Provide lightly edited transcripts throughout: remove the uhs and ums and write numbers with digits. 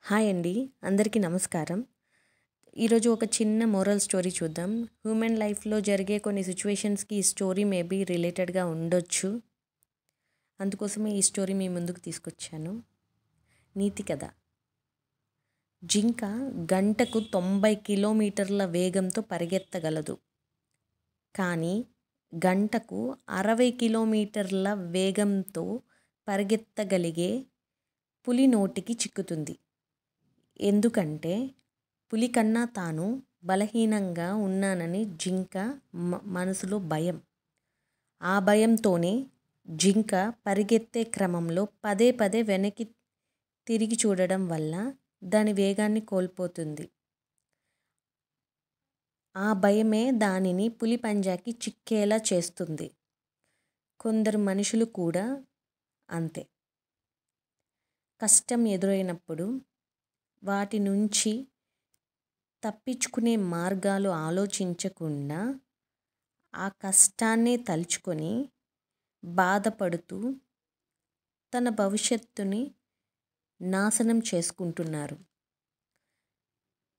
Hi అండి, అందరికీ నమస్కారం. ఈరోజు ఒక చిన్న మోరల్ స్టోరీ చూద్దాం. హ్యూమన్ లైఫ్లో జరిగే కొన్ని సిచ్యువేషన్స్కి ఈ స్టోరీ మేబీ రిలేటెడ్గా ఉండొచ్చు. అందుకోసమే ఈ స్టోరీ మీ ముందుకు తీసుకొచ్చాను. నీతి కథ. జింక గంటకు 90 కిలోమీటర్ల వేగంతో పరిగెత్తగలదు. కానీ గంటకు 60 కిలోమీటర్ల వేగంతో పరిగెత్తగలిగే పులి నోటికి చిక్కుతుంది. ఎందుకంటే పులి కన్నా తాను బలహీనంగా ఉన్నానని జింక మనసులో భయం. ఆ భయంతోనే జింక పరిగెత్తే క్రమంలో పదే పదే వెనక్కి తిరిగి చూడడం వల్ల దాని వేగాన్ని కోల్పోతుంది. ఆ భయమే దానిని పులి పంజాకి చిక్కేలా చేస్తుంది. కొందరు మనుషులు కూడా అంతే. కష్టం ఎదురైనప్పుడు వాటి నుంచి తప్పించుకునే మార్గాలు ఆలోచించకుండా ఆ కష్టాన్నే తలుచుకొని బాధపడుతూ తన భవిష్యత్తుని నాశనం చేసుకుంటున్నారు.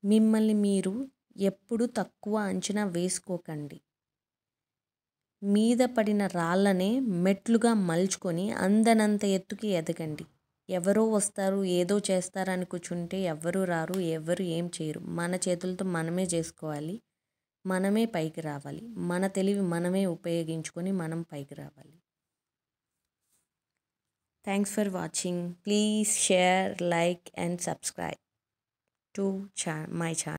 మిమ్మల్ని మీరు ఎప్పుడూ తక్కువ అంచనా వేసుకోకండి. మీద పడిన రాళ్ళనే మెట్లుగా మలుచుకొని అందనంత ఎత్తుకి ఎదగండి. ఎవరో వస్తారు, ఏదో చేస్తారని కూర్చుంటే ఎవ్వరూ రారు, ఎవ్వరు ఏం చేయరు. మన చేతులతో మనమే చేసుకోవాలి, మనమే పైకి రావాలి. మన తెలివి మనమే ఉపయోగించుకొని మనం పైకి రావాలి. Thanks for watching. Please share, like and subscribe to my channel.